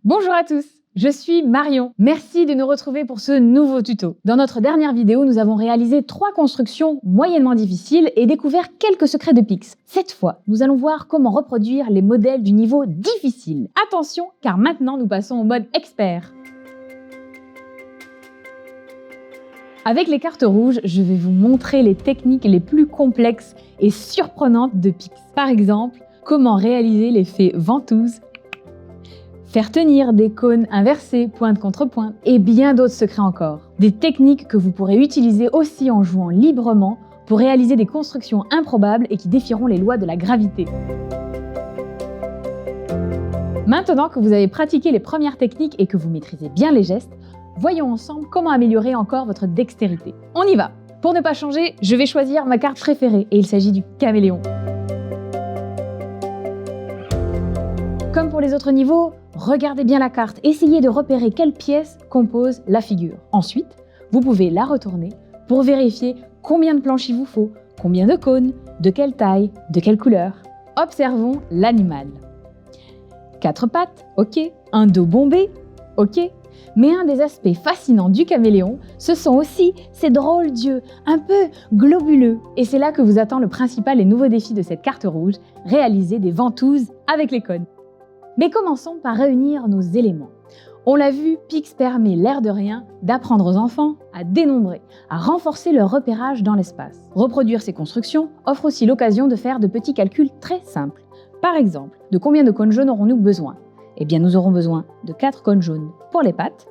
Bonjour à tous, je suis Marion. Merci de nous retrouver pour ce nouveau tuto. Dans notre dernière vidéo, nous avons réalisé 3 constructions moyennement difficiles et découvert quelques secrets de Pix. Cette fois, nous allons voir comment reproduire les modèles du niveau difficile. Attention, car maintenant nous passons au mode expert. Avec les cartes rouges, je vais vous montrer les techniques les plus complexes et surprenantes de Pix. Par exemple, comment réaliser l'effet ventouse, faire tenir des cônes inversés, pointe contre pointe, et bien d'autres secrets encore. Des techniques que vous pourrez utiliser aussi en jouant librement pour réaliser des constructions improbables et qui défieront les lois de la gravité. Maintenant que vous avez pratiqué les premières techniques et que vous maîtrisez bien les gestes, voyons ensemble comment améliorer encore votre dextérité. On y va! Pour ne pas changer, je vais choisir ma carte préférée et il s'agit du caméléon. Comme pour les autres niveaux, regardez bien la carte, essayez de repérer quelle pièce compose la figure. Ensuite, vous pouvez la retourner pour vérifier combien de planches il vous faut, combien de cônes, de quelle taille, de quelle couleur. Observons l'animal. 4 pattes, ok. Un dos bombé, ok. Mais un des aspects fascinants du caméléon, ce sont aussi ses drôles d'yeux, un peu globuleux. Et c'est là que vous attend le principal et nouveau défi de cette carte rouge, réaliser des ventouses avec les cônes. Mais commençons par réunir nos éléments. On l'a vu, Pix permet, l'air de rien, d'apprendre aux enfants à dénombrer, à renforcer leur repérage dans l'espace. Reproduire ces constructions offre aussi l'occasion de faire de petits calculs très simples. Par exemple, de combien de cônes jaunes aurons-nous besoin? Eh bien, nous aurons besoin de 4 cônes jaunes pour les pattes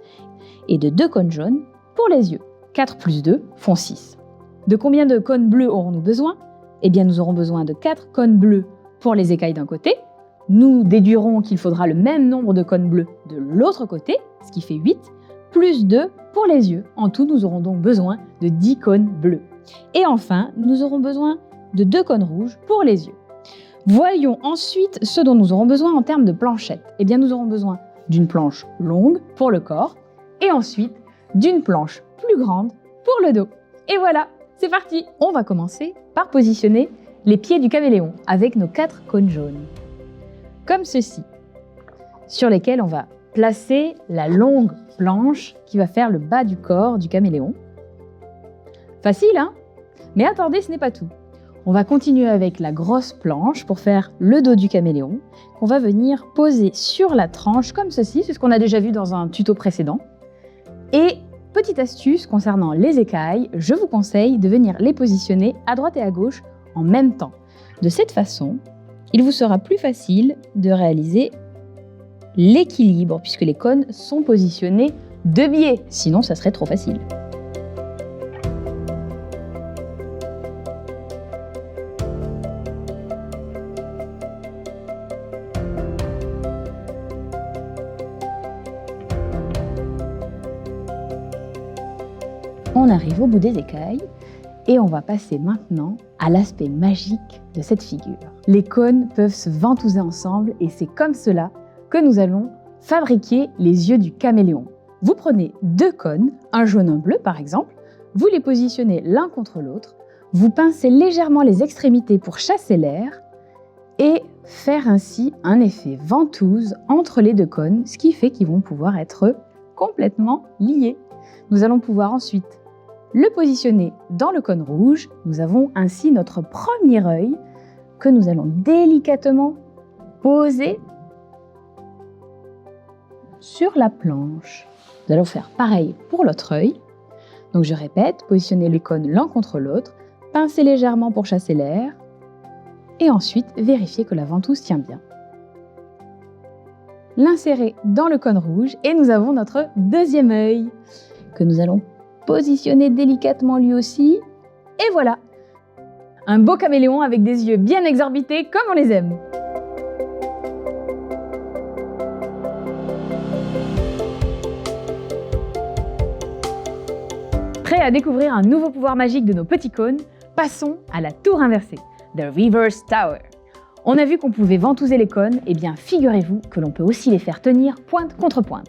et de 2 cônes jaunes pour les yeux. 4 plus 2 font 6. De combien de cônes bleus aurons-nous besoin? Eh bien, nous aurons besoin de 4 cônes bleus pour les écailles d'un côté. Nous déduirons qu'il faudra le même nombre de cônes bleus de l'autre côté, ce qui fait 8, plus 2 pour les yeux. En tout, nous aurons donc besoin de 10 cônes bleus. Et enfin, nous aurons besoin de 2 cônes rouges pour les yeux. Voyons ensuite ce dont nous aurons besoin en termes de planchettes. Eh bien, nous aurons besoin d'une planche longue pour le corps et ensuite d'une planche plus grande pour le dos. Et voilà, c'est parti! On va commencer par positionner les pieds du caméléon avec nos 4 cônes jaunes. Comme ceci, sur lesquels on va placer la longue planche qui va faire le bas du corps du caméléon. Facile, hein? Mais attendez, ce n'est pas tout. On va continuer avec la grosse planche pour faire le dos du caméléon, qu'on va venir poser sur la tranche comme ceci, c'est ce qu'on a déjà vu dans un tuto précédent. Et petite astuce concernant les écailles, je vous conseille de venir les positionner à droite et à gauche en même temps. De cette façon, il vous sera plus facile de réaliser l'équilibre puisque les cônes sont positionnés de biais, sinon ça serait trop facile. On arrive au bout des écailles et on va passer maintenant à l'aspect magique de cette figure. Les cônes peuvent se ventouser ensemble et c'est comme cela que nous allons fabriquer les yeux du caméléon. Vous prenez 2 cônes, un jaune, un bleu par exemple, vous les positionnez l'un contre l'autre, vous pincez légèrement les extrémités pour chasser l'air et faire ainsi un effet ventouse entre les 2 cônes, ce qui fait qu'ils vont pouvoir être complètement liés. Nous allons pouvoir ensuite le positionner dans le cône rouge. Nous avons ainsi notre premier œil que nous allons délicatement poser sur la planche. Nous allons faire pareil pour l'autre œil. Donc je répète, positionner les cônes l'un contre l'autre, pincer légèrement pour chasser l'air et ensuite vérifier que la ventouse tient bien. L'insérer dans le cône rouge et nous avons notre deuxième œil que nous allons positionner délicatement lui aussi. Et voilà! Un beau caméléon avec des yeux bien exorbités comme on les aime. Prêt à découvrir un nouveau pouvoir magique de nos petits cônes? Passons à la tour inversée, The Reverse Tower. On a vu qu'on pouvait ventouser les cônes, et bien figurez-vous que l'on peut aussi les faire tenir pointe contre pointe.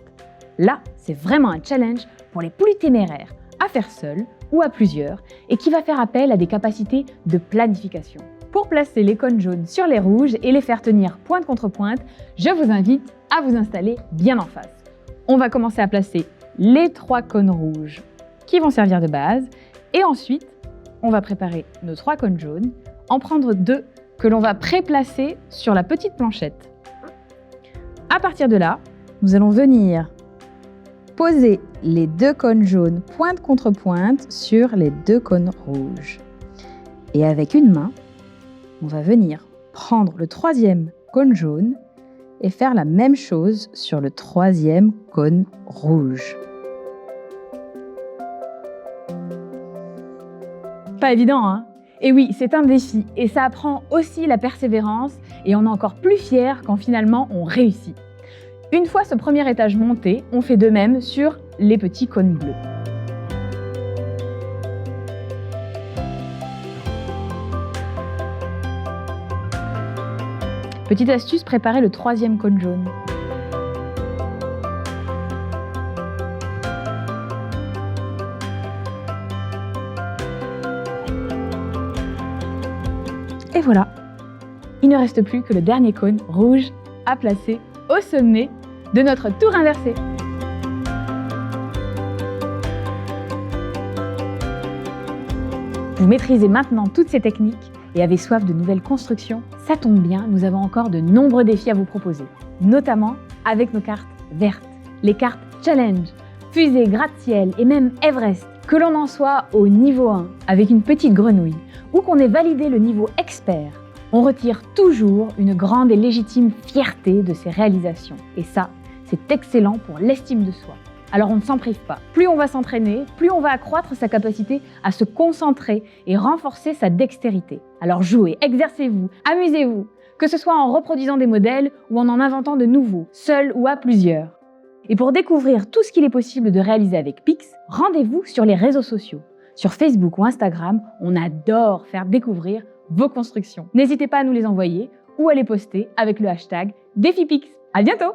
Là, c'est vraiment un challenge pour les plus téméraires, à faire seul ou à plusieurs, et qui va faire appel à des capacités de planification. Pour placer les cônes jaunes sur les rouges et les faire tenir pointe contre pointe, je vous invite à vous installer bien en face. On va commencer à placer les 3 cônes rouges qui vont servir de base et ensuite, on va préparer nos 3 cônes jaunes, en prendre 2 que l'on va pré-placer sur la petite planchette. À partir de là, nous allons venir poser les 2 cônes jaunes pointe contre pointe sur les 2 cônes rouges. Et avec une main, on va venir prendre le 3e cône jaune et faire la même chose sur le 3e cône rouge. Pas évident, hein? Et oui, c'est un défi et ça apprend aussi la persévérance et on est encore plus fier quand finalement on réussit. Une fois ce premier étage monté, on fait de même sur les petits cônes bleus. Petite astuce, préparez le 3e cône jaune. Et voilà, il ne reste plus que le dernier cône rouge à placer au sommet de notre tour inversée. Vous maîtrisez maintenant toutes ces techniques et avez soif de nouvelles constructions? Ça tombe bien, nous avons encore de nombreux défis à vous proposer, notamment avec nos cartes vertes, les cartes Challenge, Fusée, Gratte-Ciel et même Everest. Que l'on en soit au niveau 1 avec une petite grenouille ou qu'on ait validé le niveau expert, on retire toujours une grande et légitime fierté de ses réalisations. Et ça, c'est excellent pour l'estime de soi. Alors on ne s'en prive pas. Plus on va s'entraîner, plus on va accroître sa capacité à se concentrer et renforcer sa dextérité. Alors jouez, exercez-vous, amusez-vous, que ce soit en reproduisant des modèles ou en inventant de nouveaux, seul ou à plusieurs. Et pour découvrir tout ce qu'il est possible de réaliser avec Pix, rendez-vous sur les réseaux sociaux. Sur Facebook ou Instagram, on adore faire découvrir vos constructions. N'hésitez pas à nous les envoyer ou à les poster avec le hashtag DéfiPix. À bientôt!